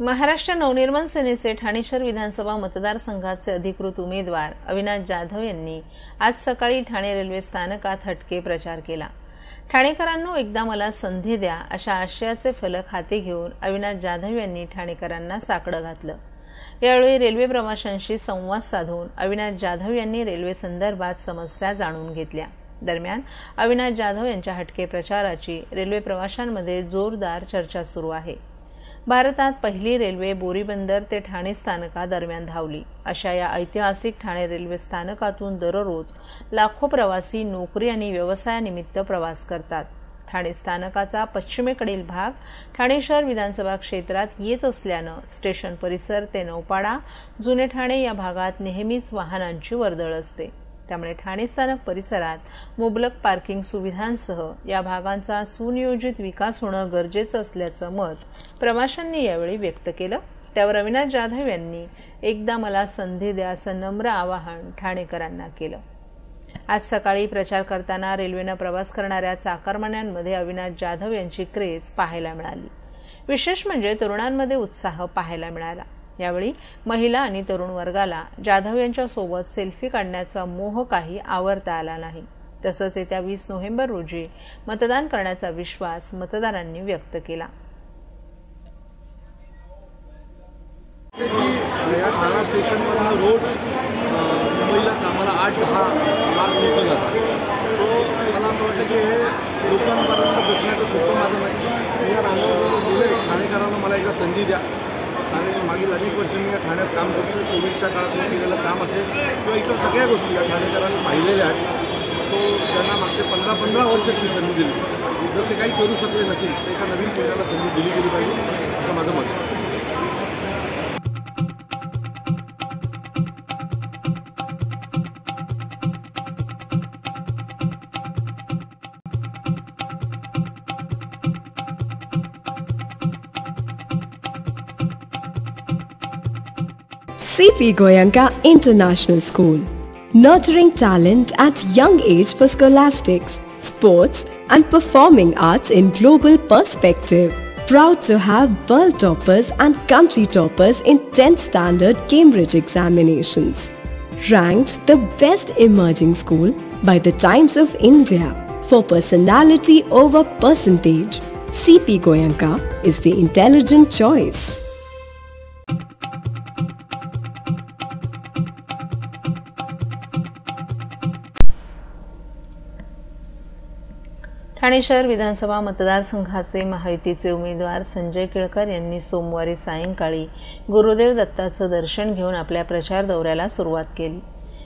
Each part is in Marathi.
महाराष्ट्र नवनिर्माण सेनेचे ठाणे शहर विधानसभा मतदारसंघाचे अधिकृत उमेदवार अविनाश जाधव यांनी आज सकाळी ठाणे रेल्वे स्थानकात हटके प्रचार केला। ठाणेकरांनो, एकदा मला संधी द्या अशा आशयाचे फलक हाती घेऊन अविनाश जाधव यांनी ठाणेकरांना साकडं घातलं। यावेळी रेल्वे प्रवाशांशी संवाद साधून अविनाश जाधव यांनी रेल्वे संदर्भात समस्या जाणून घेतल्या। दरम्यान अविनाश जाधव यांच्या हटके प्रचाराची रेल्वे प्रवाशांमध्ये जोरदार चर्चा सुरू आहे। भारतात पहिली रेल्वे बोरीबंदर ते ठाणे स्थानकादरम्यान धावली। अशा या ऐतिहासिक ठाणे रेल्वे स्थानकातून दररोज लाखो प्रवासी नोकरी आणि व्यवसायानिमित्त प्रवास करतात। ठाणे स्थानकाचा पश्चिमेकडील भाग ठाणे शहर विधानसभा क्षेत्रात येत असल्यानं स्टेशन परिसर ते नौपाडा, जुने ठाणे या भागात नेहमीच वाहनांची वर्दळ असते। त्यामुळे ठाणे स्थानक परिसरात मुबलक पार्किंग सुविधांसह या भागांचा सुनियोजित विकास होणं गरजेचं असल्याचं मत प्रवाशांनी यावेळी व्यक्त केलं। त्यावर अविनाश जाधव यांनी एकदा मला संधी द्या असं नम्र आवाहन ठाणेकरांना केलं। आज सकाळी प्रचार करताना रेल्वेनं प्रवास करणाऱ्या चाकरमान्यांमध्ये अविनाश जाधव यांची क्रेज पाहायला मिळाली। विशेष म्हणजे तरुणांमध्ये उत्साह पाहायला मिळाला। यावेळी महिला आणि तरुण वर्गाला जाधव यांच्या सोबत सेल्फी काढण्याचा मोह काही आवरता आला नाही। तसंच येत्या 20 नोव्हेंबर रोजी मतदान करण्याचा विश्वास मतदारांनी व्यक्त केला। या ठाणा स्टेशनवरनं रोज मुंबईला कामाला 8-10 लाख लोक जातात। सो मला असं वाटतं की हे लोकांपर्यंत पोचण्याचं सोपं माझं नाही। मी या रांगावर गेले, ठाणेकरांना मला एकदा संधी द्या। आणि मागील अनेक वर्ष मी या ठाण्यात काम करतो। कोविडच्या काळात मी केलेलं काम असेल किंवा इतर सगळ्या गोष्टी या ठाणेकरांनी पाहिलेल्या आहेत। सो त्यांना मागचे 15 वर्ष मी संधी दिली। जर ते काही करू शकले नसेल तर एका नवीन चेहऱ्याला संधी दिली गेली पाहिजे असं माझं मत आहे। C.P. Goenka International School, nurturing talent at young age for scholastics, sports and performing arts in global perspective. Proud to have world toppers and country toppers in 10th standard Cambridge examinations. Ranked the best emerging school by the Times of India for personality over percentage. C.P. Goenka is the intelligent choice. Thane शहर विधानसभा मतदारसंघाचे महायुतीचे उमेदवार संजय केळकर यांनी सोमवारी सायंकाळी गुरुदेव दत्ताचं दर्शन घेऊन आपल्या प्रचार दौऱ्याला सुरुवात केली।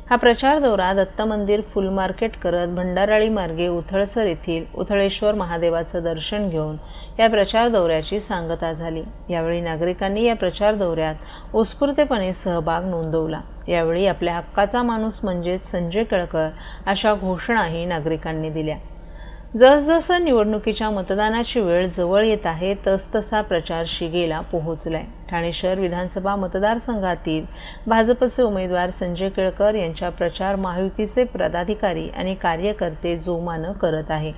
हा प्रचार दौरा दत्त मंदिर फुल मार्केट करत भंडाराळी मार्गे उथळसर येथील उथळेश्वर महादेवाचं दर्शन घेऊन या प्रचार दौऱ्याची सांगता झाली। यावेळी नागरिकांनी या प्रचार दौऱ्यात उत्स्फूर्तपणे सहभाग नोंदवला। यावेळी आपल्या हक्काचा माणूस म्हणजेच संजय केळकर अशा घोषणाही नागरिकांनी दिल्या। जसजसं निवडणुकीच्या मतदानाची वेळ जवळ येत आहे तसतसा प्रचार शिगेला पोहोचलाय। ठाणे शहर विधानसभा मतदारसंघातील भाजपचे उमेदवार संजय केळकर यांच्या प्रचार महायुतीचे पदाधिकारी आणि कार्यकर्ते जोमानं करत आहे।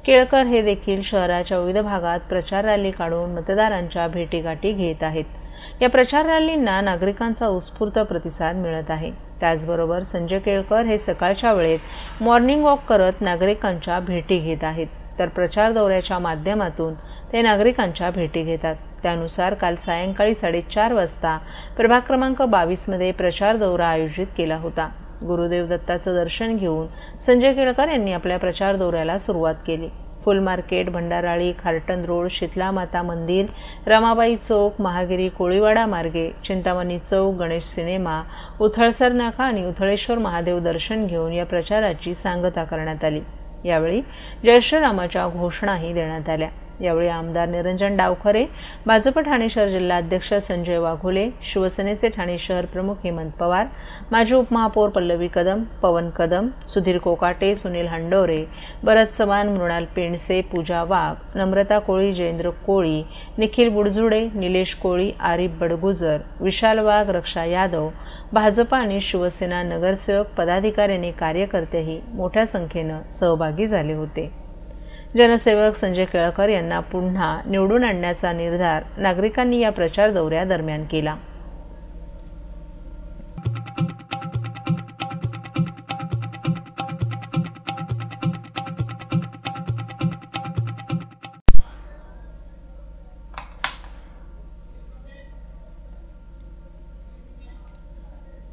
केळकर हे देखील शहराच्या विविध भागात प्रचार रॅली काढून मतदारांच्या भेटीगाठी घेत आहेत। या प्रचार रॅलींना नागरिकांचा उत्स्फूर्त प्रतिसाद मिळत आहे। त्याचबरोबर संजय केळकर हे सकाळच्या वेळेत मॉर्निंग वॉक करत नागरिकांच्या भेटी घेत आहेत, तर प्रचार दौऱ्याच्या माध्यमातून ते नागरिकांच्या भेटी घेतात। त्यानुसार काल सायंकाळी 4:30 वाजता प्रभाग क्रमांक 22 मध्ये प्रचार दौरा आयोजित केला होता। गुरुदेव दत्ताचं दर्शन घेऊन संजय केळकर यांनी आपल्या प्रचार दौऱ्याला सुरुवात केली। फुल मार्केट, भंडाराळी, खारटन रोड, शीतला माता मंदिर, रमाबाई चौक, महागिरी कोळीवाडा मार्गे चिंतामणी चौक, गणेश सिनेमा, उथळसर नाका आणि उथळेश्वर महादेव दर्शन घेऊन या प्रचाराची सांगता करण्यात आली। यावेळी जय श्रीरामाच्या घोषणाही देण्यात आल्या। यावेळी आमदार निरंजन डावखरे, भाजप ठाणे शहर जिल्हाध्यक्ष संजय वाघोले, शिवसेनेचे ठाणे शहर प्रमुख हेमंत पवार, माजी उपमहापौर पल्लवी कदम, पवन कदम, सुधीर कोकाटे, सुनील हंडोरे, भरत चव्हाण, मृणाल पेंडसे, पूजा वाघ, नम्रता कोळी, जयेंद्र कोळी, निखिल बुडजुडे, निलेश कोळी, आरिफ बडगुजर, विशाल वाघ, रक्षा यादव, भाजप आणि शिवसेना नगरसेवक, पदाधिकारी आणि कार्यकर्तेही मोठ्या संख्येनं सहभागी झाले होते। जनसेवक संजय केळकर यांना पुन्हा निवडून आणण्याचा निर्धार नागरिकांनी या प्रचार दौऱ्यादरम्यान केला.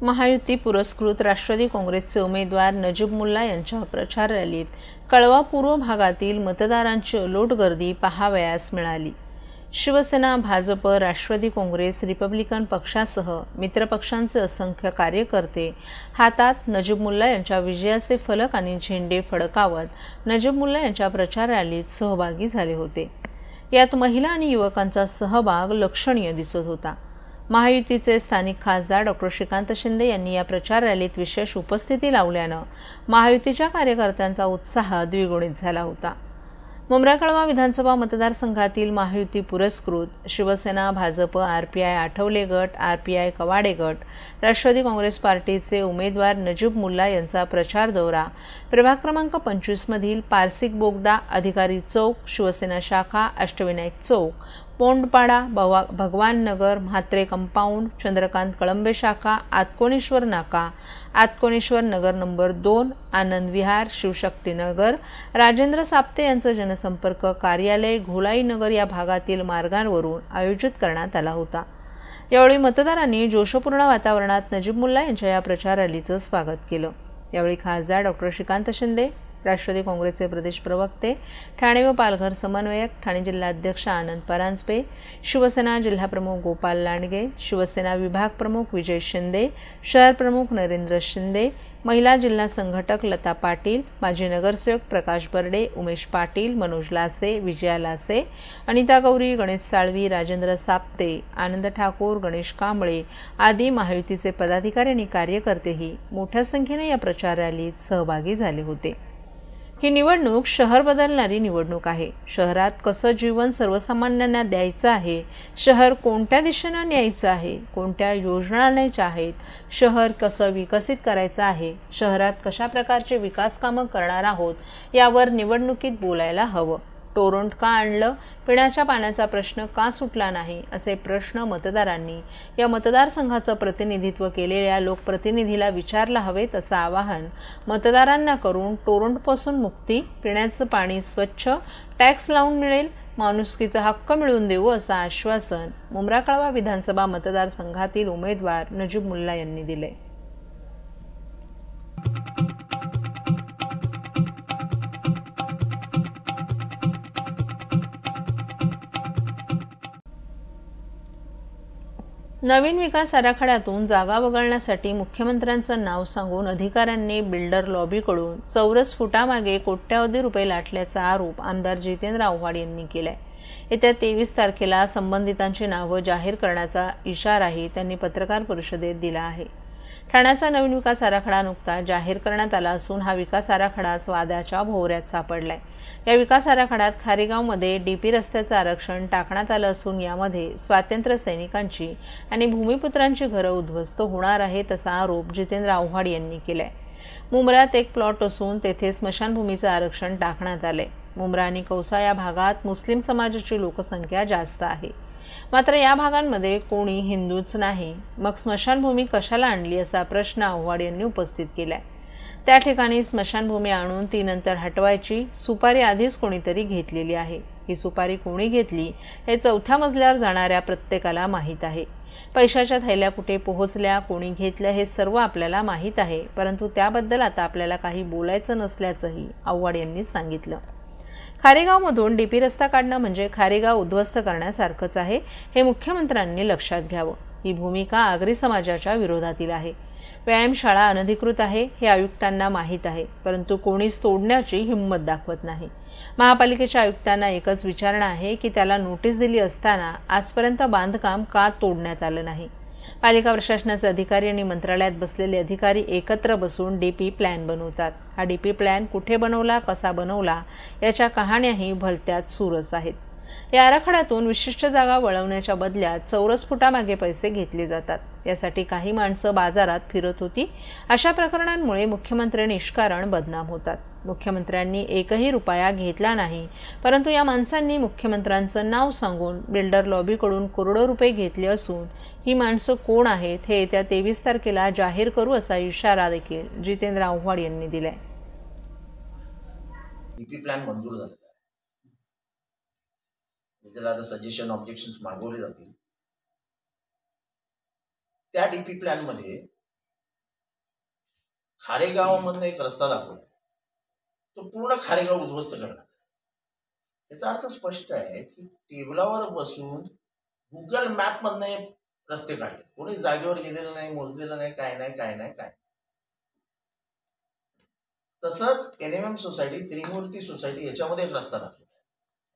महायुती पुरस्कृत राष्ट्रवादी काँग्रेसचे उमेदवार नजीब मुल्ला यांच्या प्रचार रॅलीत कळवा पूर्व भागातील मतदारांची अलोट गर्दी पाहावयास मिळाली. शिवसेना, भाजप, राष्ट्रवादी काँग्रेस, रिपब्लिकन पक्षासह मित्रपक्षांचे असंख्य कार्यकर्ते हातात नजीब मुल्ला यांच्या विजयाचे फलक आणि झेंडे फडकावत नजीब मुल्ला यांच्या प्रचार रॅलीत सहभागी झाले होते. यात महिला आणि युवकांचा सहभाग लक्षणीय दिसत होता. महायुतीचे स्थानिक खासदार डॉ. श्रीकांत शिंदे यांनी या प्रचार रॅलीत विशेष उपस्थिती लावल्यानं महायुतीच्या कार्यकर्त्यांचा उत्साह द्विगुणित झाला होता. मुंब्रा-कळवा विधानसभा मतदारसंघातील महायुती पुरस्कृत शिवसेना, भाजप, आरपीआय आठवले गट, आरपीआय कवाडे गट, राष्ट्रवादी काँग्रेस पार्टीचे उमेदवार नजीब मुल्ला यांचा प्रचार दौरा प्रभाग क्रमांक 25मधील पारसिक बोगदा, अधिकारी चौक, शिवसेना शाखा, अष्टविनायक चौक, पोंडपाडा, भगवान नगर, म्हात्रे कंपाऊंड, चंद्रकांत कळंबे शाखा, आतकोणेश्वर नाका, आतकोणेश्वर नगर नंबर 2, आनंद विहार, शिवशक्ती नगर, राजेंद्र साप्ते यांचं जनसंपर्क कार्यालय, घोलाई नगर या भागातील मार्गांवरून आयोजित करण्यात आला होता. यावेळी मतदारांनी जोशपूर्ण वातावरणात नजीब मुल्ला यांच्या या प्रचार रॅलीचं स्वागत केलं. यावेळी खासदार डॉ. श्रीकांत शिंदे, राष्ट्रवादी काँग्रेसचे प्रदेश प्रवक्ते, ठाणे व पालघर समन्वयक, ठाणे जिल्हाध्यक्ष आनंद परांजपे, शिवसेना जिल्हाप्रमुख गोपाल लांडगे, शिवसेना विभाग प्रमुख विजय शिंदे, शहर प्रमुख नरेंद्र शिंदे, महिला जिल्हा संघटक लता पाटील, माजी नगरसेवक प्रकाश बर्डे, उमेश पाटील, मनोज लासे, विजया लासे, अनिता गौरी, गणेश साळवी, राजेंद्र साप्ते, आनंद ठाकूर, गणेश कांबळे आदी महायुतीचे पदाधिकारी आणि कार्यकर्तेही मोठ्या संख्येने या प्रचार रॅलीत सहभागी झाले होते. ही निवडणूक शहर बदलणारी निवडणूक आहे. शहरात कसं जीवन सर्वसामान्यांना द्यायचं आहे, शहर कोणत्या दिशेनं न्यायचं आहे, कोणत्या योजना आणायच्या आहेत, शहर कसं विकसित करायचं आहे, शहरात कशा प्रकारचे विकास कामं करणार आहोत यावर निवडणुकीत बोलायला हवं. टोरंट का आणलं, पिण्याच्या पाण्याचा प्रश्न का सुटला नाही असे प्रश्न मतदारांनी या मतदारसंघाचं प्रतिनिधित्व केलेल्या लोकप्रतिनिधीला विचारला हवेत असं आवाहन मतदारांना करून टोरंटपासून मुक्ती, पिण्याचं पाणी स्वच्छ, टॅक्स लावून मिळेल, माणुसकीचा हक्क मिळवून देऊ असं आश्वासन मुंब्रा-कळवा विधानसभा मतदारसंघातील उमेदवार नजीब मुल्ला यांनी दिले. नवीन विकास आराखड्यातून जागा वगळण्यासाठी मुख्यमंत्र्यांचं नाव सांगून अधिकाऱ्यांनी बिल्डर लॉबीकडून चौरस फुटामागे कोट्यावधी रुपये लाटल्याचा आरोप आमदार जितेंद्र आव्हाड यांनी केलाय. येत्या 23 तारखेला संबंधितांची नावं जाहीर करण्याचा इशाराही त्यांनी पत्रकार परिषदेत दिला आहे. ठाण्याचा नवीन विकास आराखडा नुकताच जाहीर करण्यात आला असून हा विकास आराखडाच वादाच्या भोवऱ्यात सापडलाय. या विकास आराखड्यात खारेगावमध्ये डीपी रस्त्याचं आरक्षण टाकण्यात आलं असून यामध्ये स्वातंत्र्य सैनिकांची आणि भूमिपुत्रांची घरं उद्ध्वस्त होणार आहेत असा आरोप जितेंद्र आव्हाड यांनी केलाय. मुंब्र्यात एक प्लॉट असून तेथे स्मशानभूमीचं आरक्षण टाकण्यात आलंय. मुंब्रा आणि कौसा या भागात मुस्लिम समाजाची लोकसंख्या जास्त आहे. मात्र या भागांमध्ये कोणी हिंदूच नाही, मग स्मशानभूमी कशाला आणली असा प्रश्न आव्हाड यांनी उपस्थित केलाय. त्या ठिकाणी स्मशानभूमी आणून ती नंतर हटवायची सुपारी आधीच कोणीतरी घेतलेली आहे. ही सुपारी कोणी घेतली हे 4थ्या मजल्यावर जाणाऱ्या प्रत्येकाला माहीत आहे. पैशाच्या थैल्या कुठे पोहोचल्या, कोणी घेतल्या हे सर्व आपल्याला माहीत आहे, परंतु त्याबद्दल आता आपल्याला काही बोलायचं नसल्याचंही आव्हाड यांनी सांगितलं. खारेगावमधून डीपी रस्ता काढणं म्हणजे खारेगाव उद्ध्वस्त करण्यासारखंच आहे, हे मुख्यमंत्र्यांनी लक्षात घ्यावं. ही भूमिका आगरी समाजाच्या विरोधातील आहे. व्यायामशाळा अनधिकृत आहे हे आयुक्तांना माहीत आहे, परंतु कोणीच तोडण्याची हिंमत दाखवत नाही. महापालिकेच्या आयुक्तांना एकच विचारणा आहे की त्याला नोटीस दिली असताना आजपर्यंत बांधकाम का तोडण्यात आलं नाही. पालिका प्रशासनाचे अधिकारी आणि मंत्रालयात बसलेले अधिकारी एकत्र बसून डीपी प्लॅन बनवतात. हा डीपी प्लॅन कुठे बनवला, कसा बनवला याच्या कहाण्याही भलत्यात सुरस आहेत. या आराखड्यातून विशिष्ट जागा वळवण्याच्या बदल्यात चौरस फुटामागे पैसे घेतले जातात. यासाठी काही माणसं बाजारात फिरत होती. अशा प्रकरणांमुळे मुख्यमंत्री निष्कारण बदनाम होतात. मुख्यमंत्र्यांनी एकही रुपया घेतला नाही, परंतु या माणसांनी मुख्यमंत्र्यांचं नाव सांगून बिल्डर लॉबीकडून करोडो रुपये घेतले असून ही माणसं कोण आहेत हे येत्या 23 तारखेला जाहीर करू असा इशारा देखील जितेंद्र आव्हाड यांनी दिलाय. डीपी प्लॅन मंजूर झालेला आहे. त्याला आता सजेशन ऑब्जेक्शन्स मागवले जातील. त्या डीपी प्लॅन मध्ये खारेगावमधून एक रस्ता दाखवला, तो पूर्ण खारेगाव उद्ध्वस्त करणार. याचा अर्थ स्पष्ट आहे की टेबलावर बसून गुगल मॅप मधनं रस्ते काढले. कोणी जागेवर गेलेलं नाही, मोजलेलं नाही, काय. तसंच NMM सोसायटी, त्रिमूर्ती सोसायटी याच्यामध्ये एक रस्ता दाखवला.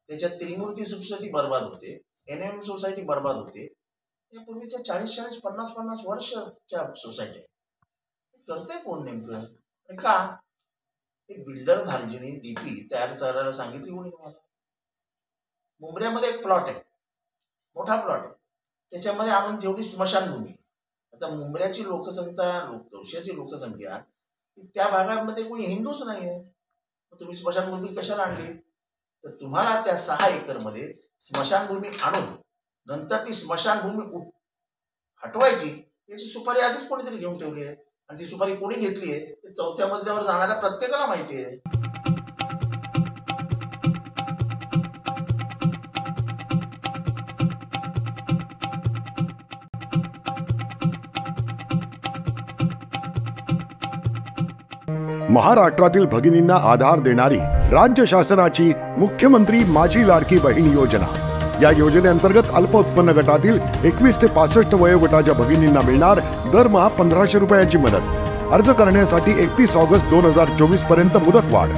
त्याच्यात त्रिमूर्ती सोसायटी बर्बाद होते, NMM सोसायटी बर्बाद होते. या पूर्वीच्या 40-50 वर्षच्या सोसायटी करते कोण नेमकं का? बिल्डर धार्जिणी डीपी तयार करायला सांगितली कोणी तुम्हाला? मुंबऱ्यामध्ये एक प्लॉट आहे, मोठा प्लॉट आहे, त्याच्यामध्ये आणून जेवढी स्मशानभूमी. आता मुंबऱ्याची लोकसंख्या त्या भागामध्ये कोणी हिंदूच नाही आहे. तुम्ही स्मशानभूमी कशाला आणली? तर तुम्हाला त्या 6 एकरमध्ये स्मशानभूमी आणून नंतर ती स्मशानभूमी हटवायची याची सुपारी आधीच कोणीतरी घेऊन ठेवली आहे. आणि ती सुपारी कोणी घेतली आहे ते 4थ्या मजल्यावर जाणाऱ्या प्रत्येकाला माहिती आहे. महाराष्ट्रातील भगिनींना आधार देणारी राज्य शासनाची मुख्यमंत्री माझी लाडकी बहीण योजना. या योजनेअंतर्गत अल्प उत्पन्न गटातील 21 ते 65 वयोगटाच्या भगिनींना मिळणार दरमहा 1500 रुपयांची मदत. अर्ज करण्यासाठी 31 ऑगस्ट 2024 पर्यंत मुदतवाढ.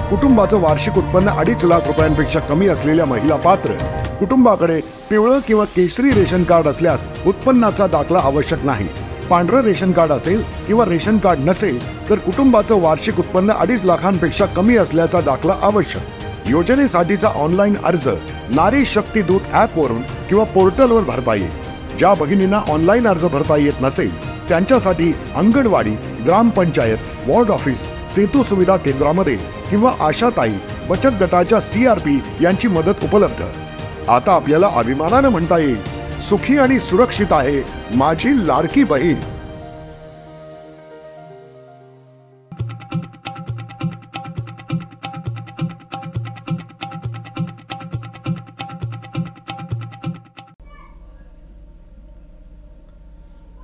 कुटुंबाचं वार्षिक उत्पन्न 2.5 लाख रुपयांपेक्षा कमी असलेल्या महिला पात्र. कुटुंबाकडे पिवळं किंवा केशरी रेशन कार्ड असल्यास उत्पन्नाचा दाखला आवश्यक नाही. पांढरं रेशन कार्ड असेल किंवा रेशन कार्ड नसेल तर कुटुंबाचं वार्षिक उत्पन्न 2.5 लाखांपेक्षा कमी असल्याचा दाखला आवश्यक. योजनेसाठीचा ऑनलाईन अर्ज नारी शक्ती दूत ॲपवरून किंवा पोर्टलवर भरता येईल. ज्या भगिनींना ऑनलाईन अर्ज भरता येत नसेल त्यांच्यासाठी अंगणवाडी, ग्रामपंचायत, वॉर्ड ऑफिस, सेतू सुविधा केंद्रामध्ये किंवा आशाताई बचत गटाच्या CRP यांची मदत उपलब्ध. आता आपल्याला अभिमानानं म्हणता येईल, सुखी आणि सुरक्षित आहे माझी लाडकी बहीण.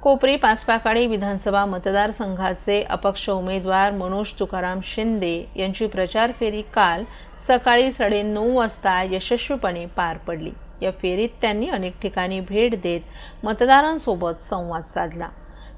कोपरी पाचपाकाडी विधानसभा मतदारसंघाचे अपक्ष उमेदवार मनोज तुकाराम शिंदे यांची प्रचार फेरी काल सकाळी 9:30 वाजता यशस्वीपणे पार पडली. या फेरीत त्यांनी अनेक ठिकाणी भेट देत मतदारांसोबत संवाद साधला.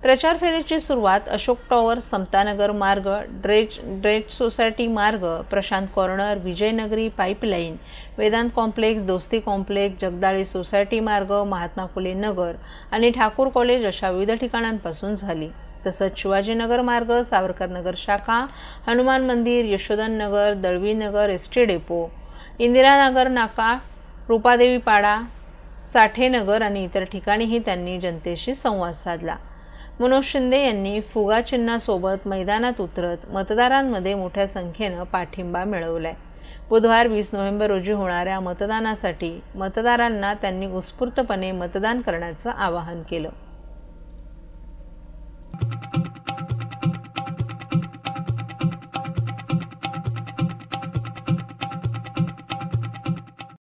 प्रचार फेरीची सुरुवात अशोक टॉवर, समतानगर मार्ग, ड्रेज सोसायटी मार्ग, Prashant corner, Vijaynagari pipeline, Vedant complex, Dosti complex, Jagdali society मार्ग, महात्मा फुले नगर आणि ठाकूर कॉलेज अशा विविध ठिकाणांपासून झाली. तसंच शिवाजीनगर मार्ग, सावरकर नगर शाखा, हनुमान मंदिर, यशोधन नगर, दळवी नगर, ST डेपो, इंदिरानगर नाका, रूपादेवी पाडा, साठेनगर आणि इतर ठिकाणीही त्यांनी जनतेशी संवाद साधला. मनोज शिंदे यांनी फुगा चिन्हासोबत मैदानात उतरत मतदारांमध्ये मोठ्या संख्येनं पाठिंबा मिळवलाय. बुधवार 20 नोव्हेंबर रोजी होणाऱ्या मतदानासाठी मतदारांना त्यांनी उत्स्फूर्तपणे मतदान करण्याचं आवाहन केलं.